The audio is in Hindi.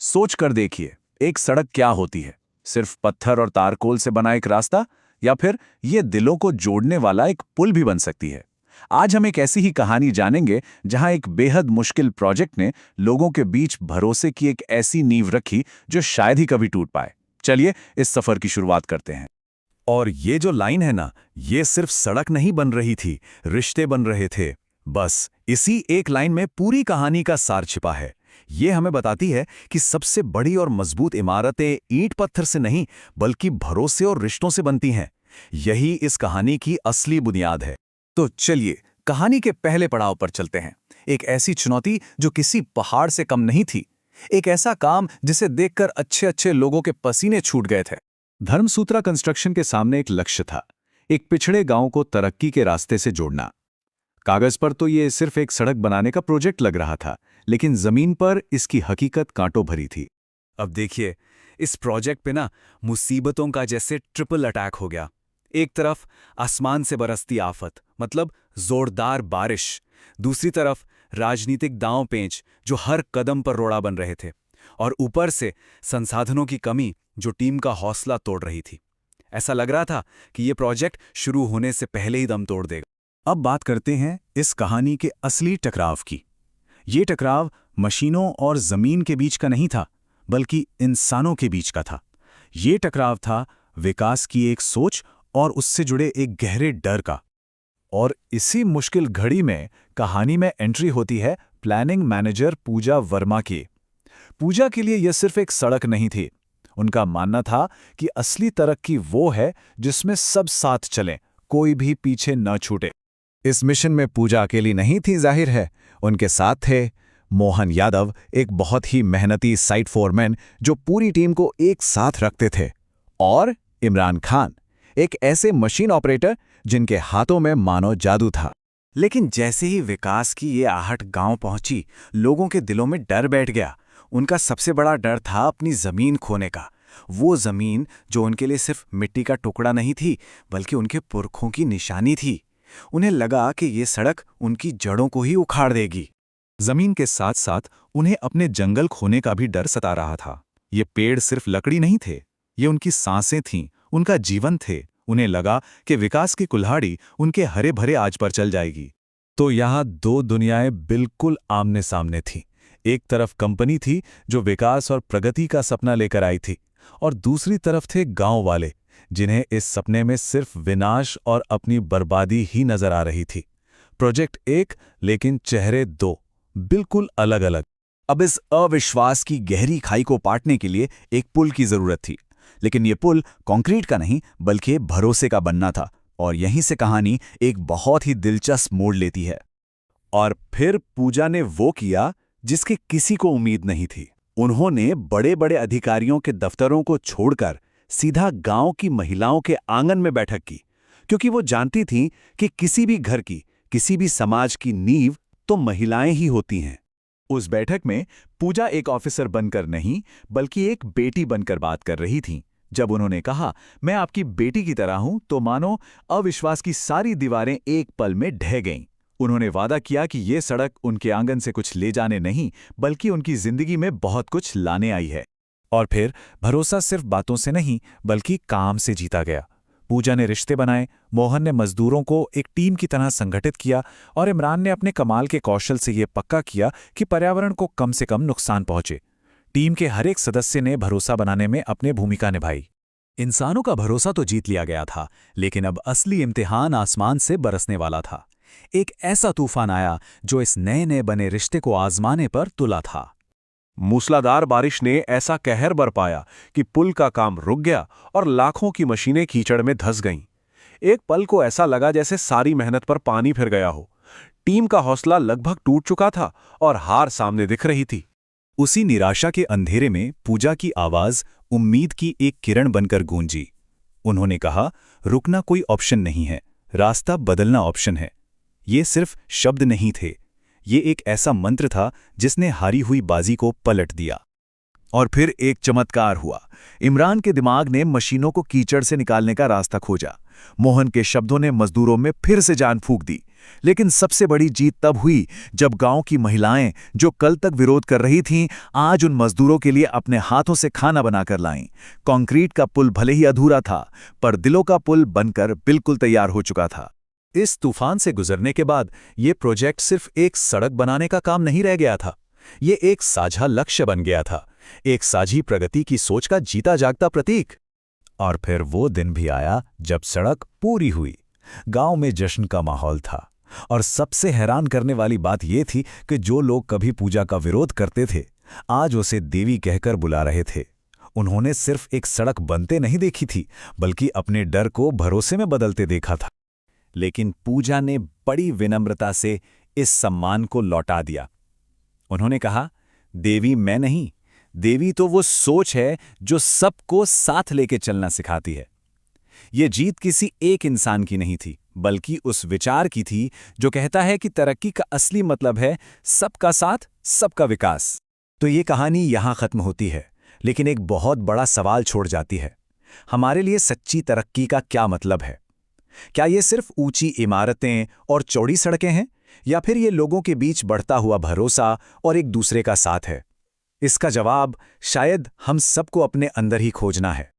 सोच कर देखिए, एक सड़क क्या होती है? सिर्फ पत्थर और तारकोल से बना एक रास्ता, या फिर ये दिलों को जोड़ने वाला एक पुल भी बन सकती है। आज हम एक ऐसी ही कहानी जानेंगे जहां एक बेहद मुश्किल प्रोजेक्ट ने लोगों के बीच भरोसे की एक ऐसी नींव रखी जो शायद ही कभी टूट पाए। चलिए इस सफर की शुरुआत करते हैं। और ये जो लाइन है ना, ये सिर्फ सड़क नहीं बन रही थी, रिश्ते बन रहे थे। बस इसी एक लाइन में पूरी कहानी का सार छिपा है। ये हमें बताती है कि सबसे बड़ी और मजबूत इमारतें ईंट पत्थर से नहीं, बल्कि भरोसे और रिश्तों से बनती हैं। यही इस कहानी की असली बुनियाद है। तो चलिए कहानी के पहले पड़ाव पर चलते हैं। एक ऐसी चुनौती जो किसी पहाड़ से कम नहीं थी। एक ऐसा काम जिसे देखकर अच्छे अच्छे लोगों के पसीने छूट गए थे। धर्मसूत्रा कंस्ट्रक्शन के सामने एक लक्ष्य था, एक पिछड़े गांव को तरक्की के रास्ते से जोड़ना। कागज पर तो ये सिर्फ एक सड़क बनाने का प्रोजेक्ट लग रहा था, लेकिन जमीन पर इसकी हकीकत कांटों भरी थी। अब देखिए, इस प्रोजेक्ट पे ना मुसीबतों का जैसे ट्रिपल अटैक हो गया। एक तरफ आसमान से बरसती आफत, मतलब जोरदार बारिश। दूसरी तरफ राजनीतिक दांव पेंच जो हर कदम पर रोड़ा बन रहे थे। और ऊपर से संसाधनों की कमी जो टीम का हौसला तोड़ रही थी। ऐसा लग रहा था कि ये प्रोजेक्ट शुरू होने से पहले ही दम तोड़ देगा। अब बात करते हैं इस कहानी के असली टकराव की। ये टकराव मशीनों और जमीन के बीच का नहीं था, बल्कि इंसानों के बीच का था। ये टकराव था विकास की एक सोच और उससे जुड़े एक गहरे डर का। और इसी मुश्किल घड़ी में कहानी में एंट्री होती है प्लानिंग मैनेजर पूजा वर्मा की। पूजा के लिए यह सिर्फ एक सड़क नहीं थी। उनका मानना था कि असली तरक्की वो है जिसमें सब साथ चलें, कोई भी पीछे न छूटे। इस मिशन में पूजा अकेली नहीं थी, जाहिर है। उनके साथ थे मोहन यादव, एक बहुत ही मेहनती साइट फोरमैन जो पूरी टीम को एक साथ रखते थे, और इमरान खान, एक ऐसे मशीन ऑपरेटर जिनके हाथों में मानो जादू था। लेकिन जैसे ही विकास की ये आहट गांव पहुंची, लोगों के दिलों में डर बैठ गया। उनका सबसे बड़ा डर था अपनी जमीन खोने का। वो जमीन जो उनके लिए सिर्फ मिट्टी का टुकड़ा नहीं थी, बल्कि उनके पुरखों की निशानी थी। उन्हें लगा कि ये सड़क उनकी जड़ों को ही उखाड़ देगी। जमीन के साथ साथ उन्हें अपने जंगल खोने का भी डर सता रहा था। ये पेड़ सिर्फ लकड़ी नहीं थे, ये उनकी सांसें थीं, उनका जीवन थे। उन्हें लगा कि विकास की कुल्हाड़ी उनके हरे भरे आज पर चल जाएगी। तो यहाँ दो दुनियाएं बिल्कुल आमने सामने थीं। एक तरफ कंपनी थी जो विकास और प्रगति का सपना लेकर आई थी, और दूसरी तरफ थे गांव वाले जिन्हें इस सपने में सिर्फ विनाश और अपनी बर्बादी ही नजर आ रही थी। प्रोजेक्ट एक, लेकिन चेहरे दो, बिल्कुल अलग अलग। अब इस अविश्वास की गहरी खाई को पाटने के लिए एक पुल की जरूरत थी। लेकिन यह पुल कंक्रीट का नहीं, बल्कि भरोसे का बनना था। और यहीं से कहानी एक बहुत ही दिलचस्प मोड़ लेती है। और फिर पूजा ने वो किया जिसकी किसी को उम्मीद नहीं थी। उन्होंने बड़े बड़े अधिकारियों के दफ्तरों को छोड़कर सीधा गांव की महिलाओं के आंगन में बैठक की, क्योंकि वो जानती थीं कि किसी भी घर की, किसी भी समाज की नींव तो महिलाएं ही होती हैं। उस बैठक में पूजा एक ऑफिसर बनकर नहीं, बल्कि एक बेटी बनकर बात कर रही थीं। जब उन्होंने कहा, मैं आपकी बेटी की तरह हूं, तो मानो अविश्वास की सारी दीवारें एक पल में ढह गईं। उन्होंने वादा किया कि ये सड़क उनके आंगन से कुछ ले जाने नहीं, बल्कि उनकी जिंदगी में बहुत कुछ लाने आई है। और फिर भरोसा सिर्फ बातों से नहीं, बल्कि काम से जीता गया। पूजा ने रिश्ते बनाए, मोहन ने मजदूरों को एक टीम की तरह संगठित किया, और इमरान ने अपने कमाल के कौशल से यह पक्का किया कि पर्यावरण को कम से कम नुकसान पहुंचे। टीम के हर एक सदस्य ने भरोसा बनाने में अपनी भूमिका निभाई। इंसानों का भरोसा तो जीत लिया गया था, लेकिन अब असली इम्तिहान आसमान से बरसने वाला था। एक ऐसा तूफान आया जो इस नए नए बने रिश्ते को आजमाने पर तुला था। मूसलाधार बारिश ने ऐसा कहर बरपाया कि पुल का काम रुक गया और लाखों की मशीनें कीचड़ में धंस गईं। एक पल को ऐसा लगा जैसे सारी मेहनत पर पानी फिर गया हो। टीम का हौसला लगभग टूट चुका था और हार सामने दिख रही थी। उसी निराशा के अंधेरे में पूजा की आवाज उम्मीद की एक किरण बनकर गूंजी। उन्होंने कहा, रुकना कोई ऑप्शन नहीं है, रास्ता बदलना ऑप्शन है। ये सिर्फ शब्द नहीं थे, ये एक ऐसा मंत्र था जिसने हारी हुई बाजी को पलट दिया। और फिर एक चमत्कार हुआ। इमरान के दिमाग ने मशीनों को कीचड़ से निकालने का रास्ता खोजा। मोहन के शब्दों ने मजदूरों में फिर से जान फूंक दी। लेकिन सबसे बड़ी जीत तब हुई जब गांव की महिलाएं, जो कल तक विरोध कर रही थीं, आज उन मजदूरों के लिए अपने हाथों से खाना बनाकर लाईं। कंक्रीट का पुल भले ही अधूरा था, पर दिलों का पुल बनकर बिल्कुल तैयार हो चुका था। इस तूफान से गुजरने के बाद ये प्रोजेक्ट सिर्फ एक सड़क बनाने का काम नहीं रह गया था। ये एक साझा लक्ष्य बन गया था, एक साझी प्रगति की सोच का जीता जागता प्रतीक। और फिर वो दिन भी आया जब सड़क पूरी हुई। गांव में जश्न का माहौल था, और सबसे हैरान करने वाली बात यह थी कि जो लोग कभी पूजा का विरोध करते थे, आज उसे देवी कहकर बुला रहे थे। उन्होंने सिर्फ एक सड़क बनते नहीं देखी थी, बल्कि अपने डर को भरोसे में बदलते देखा था। लेकिन पूजा ने बड़ी विनम्रता से इस सम्मान को लौटा दिया। उन्होंने कहा, देवी मैं नहीं, देवी तो वो सोच है जो सबको साथ लेके चलना सिखाती है। ये जीत किसी एक इंसान की नहीं थी, बल्कि उस विचार की थी जो कहता है कि तरक्की का असली मतलब है सबका साथ, सबका विकास। तो ये कहानी यहां खत्म होती है, लेकिन एक बहुत बड़ा सवाल छोड़ जाती है। हमारे लिए सच्ची तरक्की का क्या मतलब है? क्या ये सिर्फ ऊंची इमारतें और चौड़ी सड़कें हैं, या फिर ये लोगों के बीच बढ़ता हुआ भरोसा और एक दूसरे का साथ है? इसका जवाब शायद हम सबको अपने अंदर ही खोजना है।